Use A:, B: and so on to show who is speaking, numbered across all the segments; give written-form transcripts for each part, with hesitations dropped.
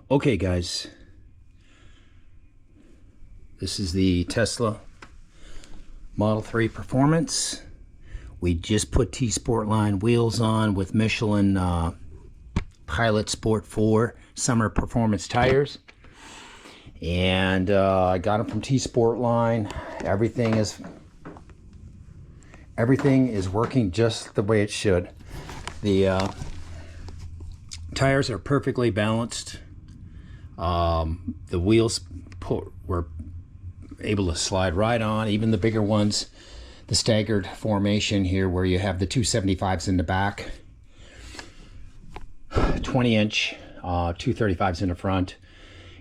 A: Okay, guys, this is the Tesla Model 3 Performance. We just put T-Sportline wheels on with Michelin Pilot Sport 4 summer performance tires, and I got them from T-Sportline. Everything is working just the way it should. The tires are perfectly balanced. The wheels were able to slide right on, even the bigger ones. The staggered formation here where you have the 275s in the back, 20-inch 235s in the front.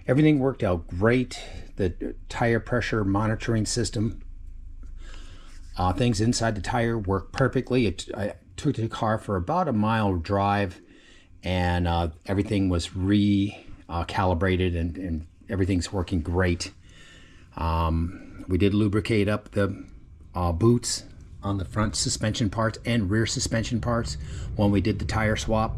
A: Everything worked out great. The tire pressure monitoring system, things inside the tire work perfectly. I took the car for about a mile drive, and everything was calibrated, and everything's working great. We did lubricate up the boots on the front suspension parts and rear suspension parts when we did the tire swap,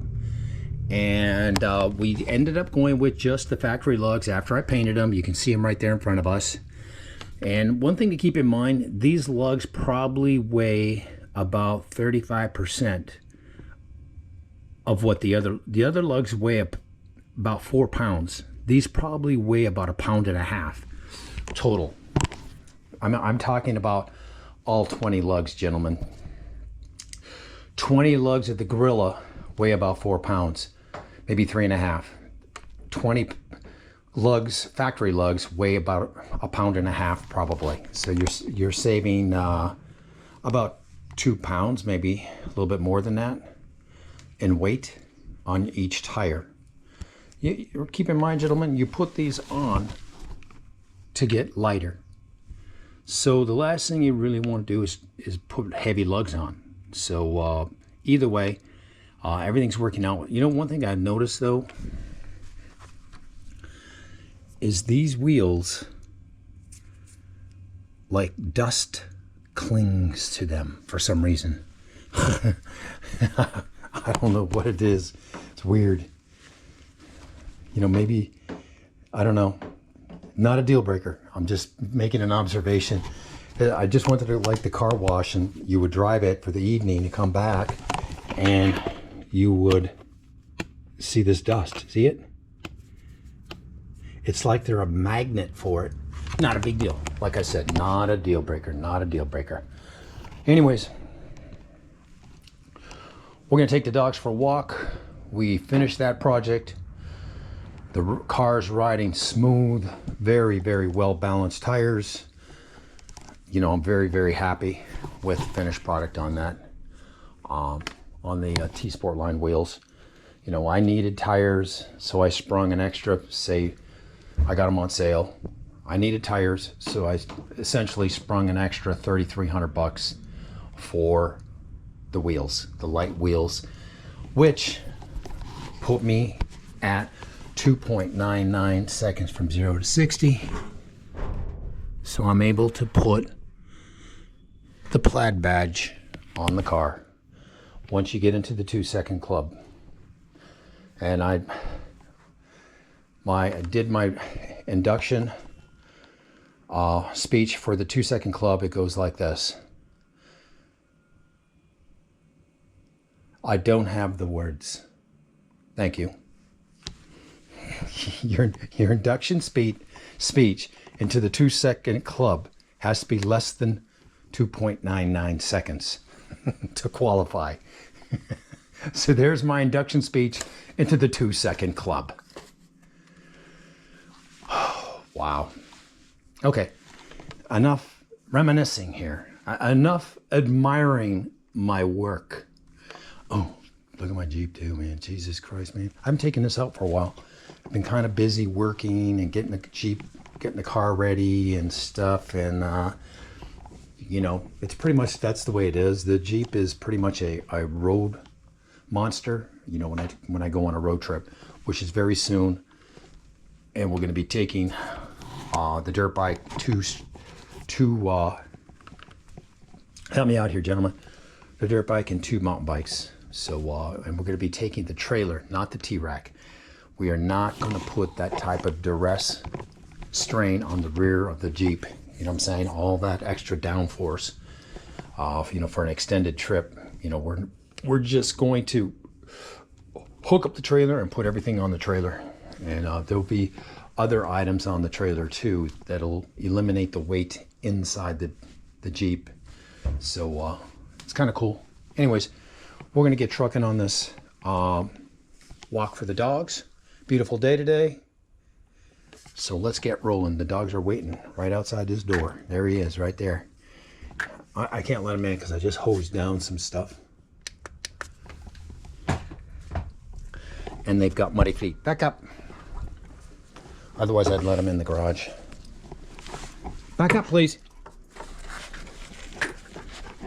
A: and we ended up going with just the factory lugs after I painted them. You can see them right there in front of us. And one thing to keep in mind, these lugs probably weigh about 35% of what the other lugs weigh about 4 pounds. These probably weigh about 1.5 pounds total. I'm talking about all 20 lugs, gentlemen. 20 lugs of the Gorilla weigh about 4 pounds, maybe 3.5. 20 lugs, factory lugs, weigh about 1.5 pounds probably. So you're saving about 2 pounds, maybe a little bit more than that, in weight on each tire. Keep in mind, gentlemen, you put these on to get lighter. So the last thing you really want to do is put heavy lugs on. So either way, everything's working out. You know, one thing I've noticed though is these wheels, like dust clings to them for some reason. I don't know what it is. It's weird. You know, maybe, I don't know. Not a deal breaker. I'm just making an observation. I just wanted to like the car wash, and you would drive it for the evening to come back, and you would see this dust. See it? It's like they're a magnet for it. Not a big deal. Like I said, not a deal breaker. Not a deal breaker. Anyways, we're going to take the dogs for a walk. We finished that project. The car's riding smooth, very, very well balanced tires. You know, I'm very, very happy with the finished product on that. On the T-Sportline wheels. You know, I needed tires, so I sprung an extra, say, I got them on sale. I needed tires, so I essentially sprung an extra $3,300 for the wheels, the light wheels, which put me at 2.99 seconds from 0 to 60. So I'm able to put the plaid badge on the car once you get into the 2-second club. And I did my induction speech for the 2-second club. It goes like this. I don't have the words. Thank you. Your induction speech into the 2-second club has to be less than 2.99 seconds to qualify. So there's my induction speech into the 2-second club. Wow. Okay, enough reminiscing here. Enough admiring my work. Oh, look at my Jeep too, man. Jesus Christ, man. I haven't taken this out for a while. I've been kind of busy working and getting the Jeep, getting the car ready and stuff. And, you know, it's pretty much, that's the way it is. The Jeep is pretty much a road monster, you know, when I go on a road trip, which is very soon. And we're going to be taking the dirt bike to help me out here, gentlemen. The dirt bike and 2 mountain bikes. So, and we're going to be taking the trailer, not the T-Rack. We are not going to put that type of duress strain on the rear of the Jeep. You know what I'm saying? All that extra downforce, you know, for an extended trip. You know, we're just going to hook up the trailer and put everything on the trailer. And there'll be other items on the trailer too that'll eliminate the weight inside the Jeep. So it's kind of cool. Anyways, we're going to get trucking on this walk for the dogs. Beautiful day today. So let's get rolling. The dogs are waiting right outside this door. There he is, right there. I can't let him in because I just hosed down some stuff. And they've got muddy feet. Back up. Otherwise, I'd let him in the garage. Back up, please.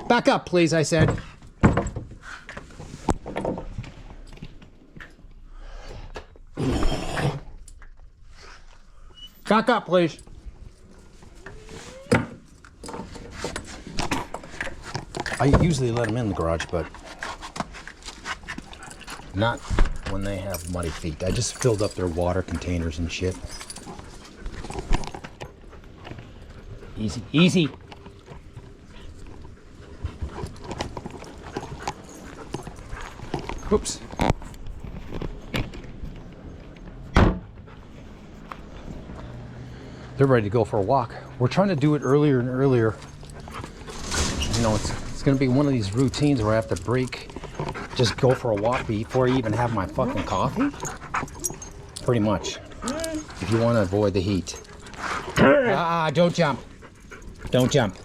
A: Back up, please, I said. Back up, please. I usually let them in the garage, but not when they have muddy feet. I just filled up their water containers and shit. Easy, easy. Oops. They're ready to go for a walk. We're trying to do it earlier and earlier. You know, it's going to be one of these routines where I have to break, just go for a walk before I even have my fucking coffee. Pretty much. If you want to avoid the heat. Don't jump. Don't jump.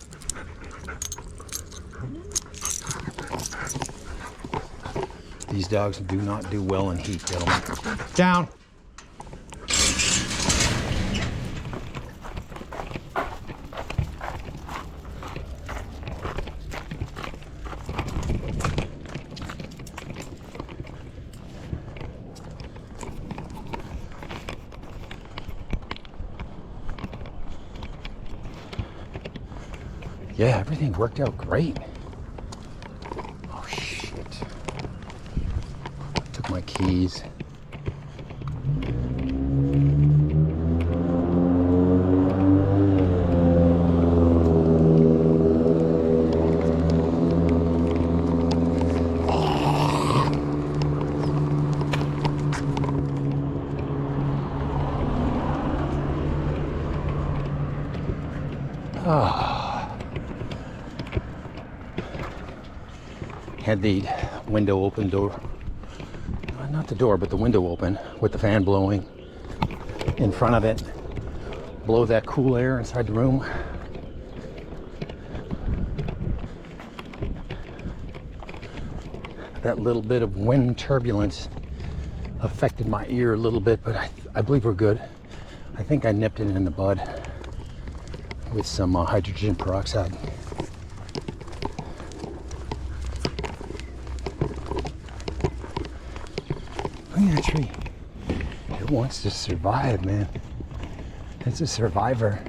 A: These dogs do not do well in heat, gentlemen. Down. Yeah, everything worked out great. Oh shit. Took my keys. Had the window open, not the door, but the window open with the fan blowing in front of it. Blow that cool air inside the room. That little bit of wind turbulence affected my ear a little bit, but I believe we're good. I think I nipped it in the bud with some hydrogen peroxide. Look at that tree. It wants to survive, man. It's a survivor.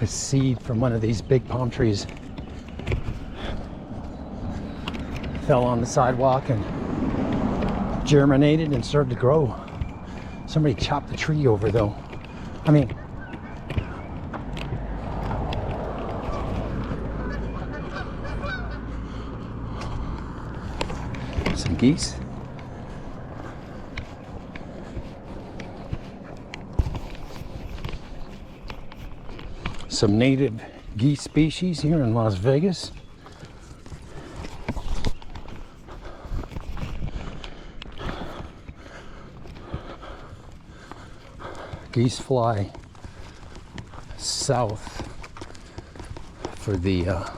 A: A seed from one of these big palm trees fell on the sidewalk and germinated and started to grow. Somebody chopped the tree over, though. I mean, some geese. Some native geese species here in Las Vegas. Geese fly south for the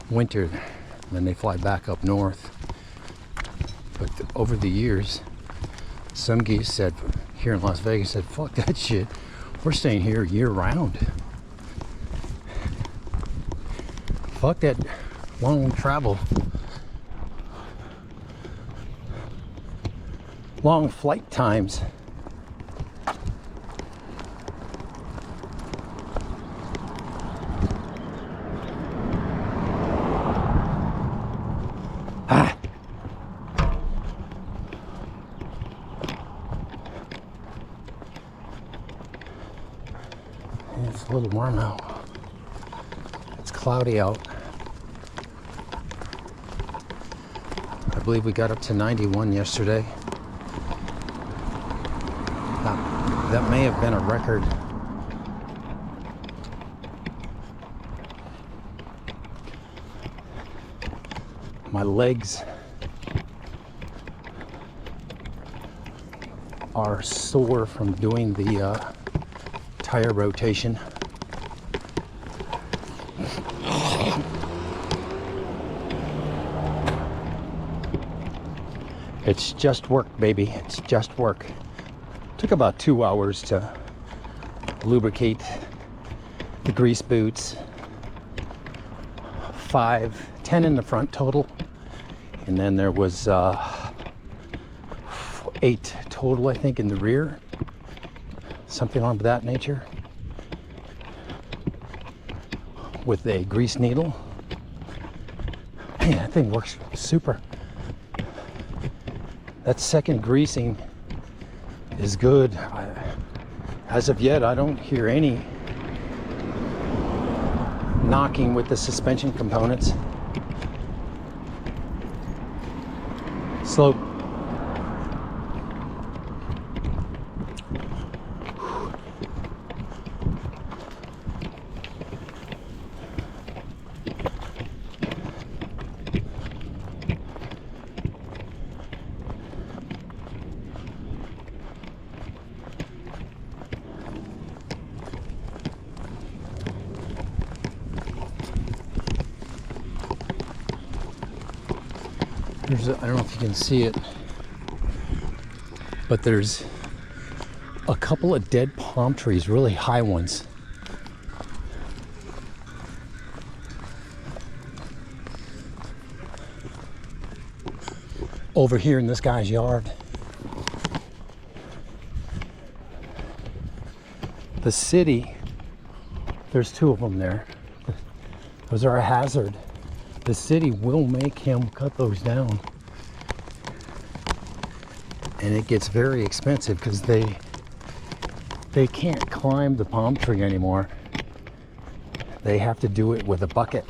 A: winter, then they fly back up north. But over the years, some geese said, here in Las Vegas, said, fuck that shit. We're staying here year round. Fuck that long travel. Long flight times. a little warm out. It's cloudy out. I believe we got up to 91 yesterday. That may have been a record. My legs are sore from doing the tire rotation. It's just work, baby. It's just work. Took about 2 hours to lubricate the grease boots. 10 in the front total. And then there was 8 total, I think, in the rear. Something of that nature. With a grease needle. Man, that thing works super. That second greasing is good. As of yet, I don't hear any knocking with the suspension components. Slow. I don't know if you can see it, but there's a couple of dead palm trees, really high ones. Over here in this guy's yard. The city, there's 2 of them there. Those are a hazard. The city will make him cut those down. And it gets very expensive because they can't climb the palm tree anymore. They have to do it with a bucket.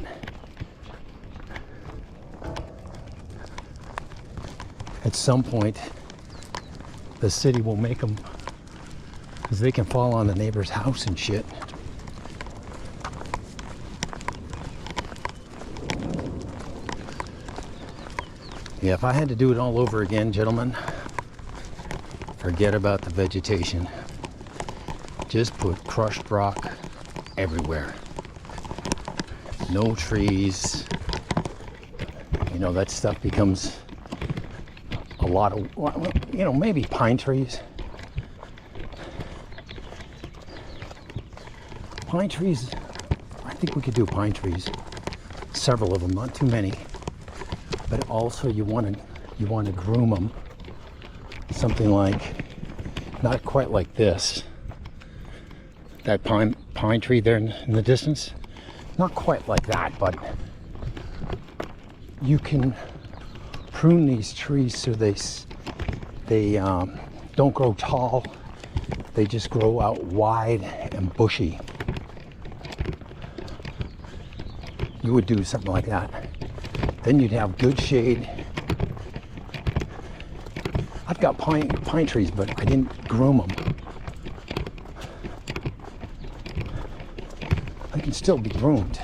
A: At some point, the city will make them, because they can fall on the neighbor's house and shit. Yeah, if I had to do it all over again, gentlemen, forget about the vegetation. Just put crushed rock everywhere. No trees. You know, that stuff becomes a lot of, you know, maybe pine trees. Pine trees, I think we could do pine trees. Several of them, not too many. But also you want to groom them. Something like, not quite like this. That pine tree there in the distance. Not quite like that, but you can prune these trees so they don't grow tall. They just grow out wide and bushy. You would do something like that. Then you'd have good shade. I've got pine trees, but I didn't groom them. They can still be groomed.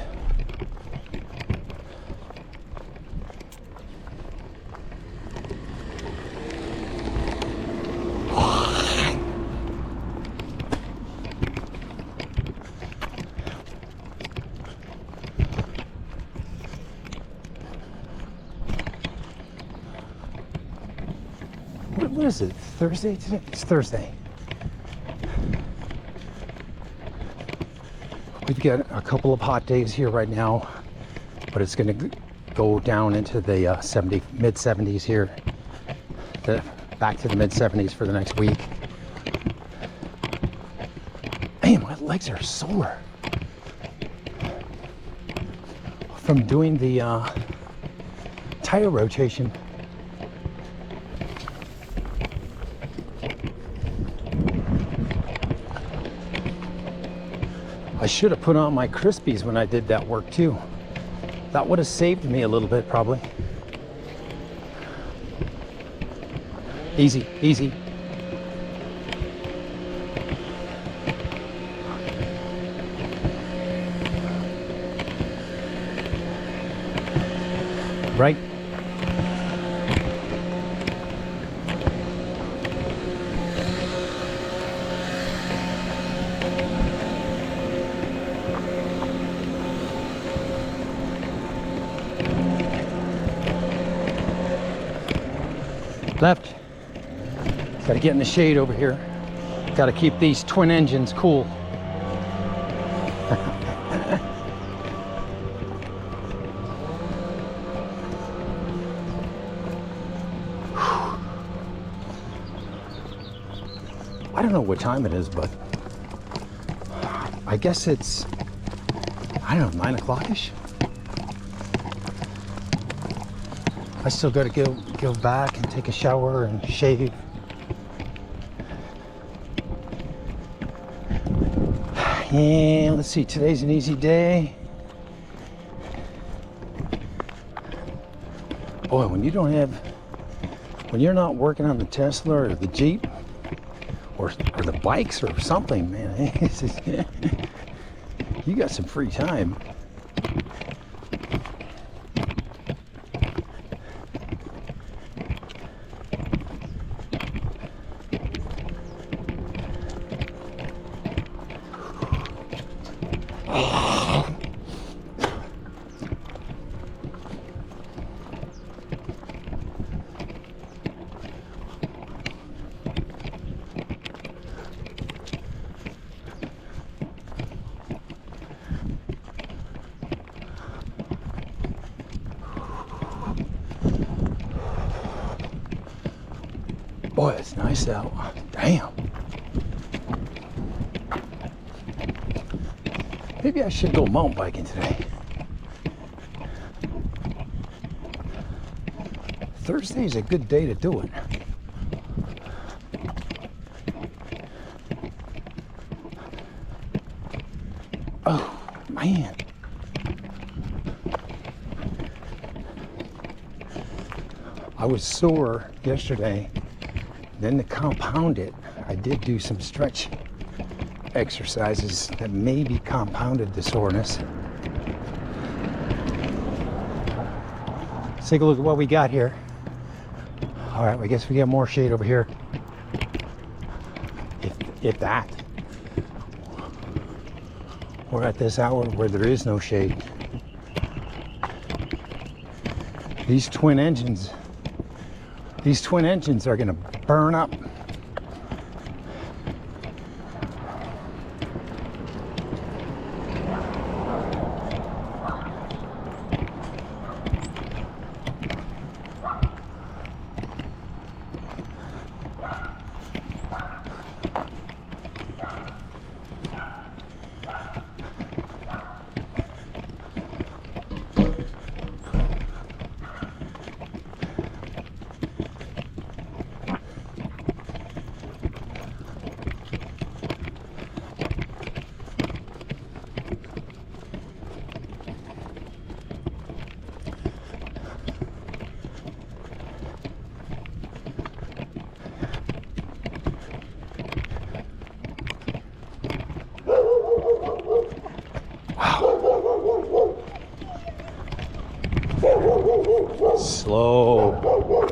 A: What is it? Thursday today? It's Thursday. We've got a couple of hot days here right now, but it's going to go down into the mid 70s here. Back to the mid 70s for the next week. Man, my legs are sore from doing the tire rotation. I should have put on my Crispies when I did that work too. That would have saved me a little bit probably. Easy, easy. Right. Left. Got to get in the shade over here. Got to keep these twin engines cool. I don't know what time it is, but I guess it's, I don't know, 9 o'clock-ish. I still got to go back and take a shower and shave. And let's see, today's an easy day. Boy, when you're not working on the Tesla or the Jeep or the bikes or something, man, you got some free time. Boy, it's nice out. Damn. Maybe I should go mountain biking today. Thursday is a good day to do it. Oh, man. I was sore yesterday. Then to compound it, I did do some stretch exercises that maybe compounded the soreness. Let's take a look at what we got here. All right, I guess we got more shade over here. If that. We're at this hour where there is no shade. These twin engines are gonna burn up. Slow.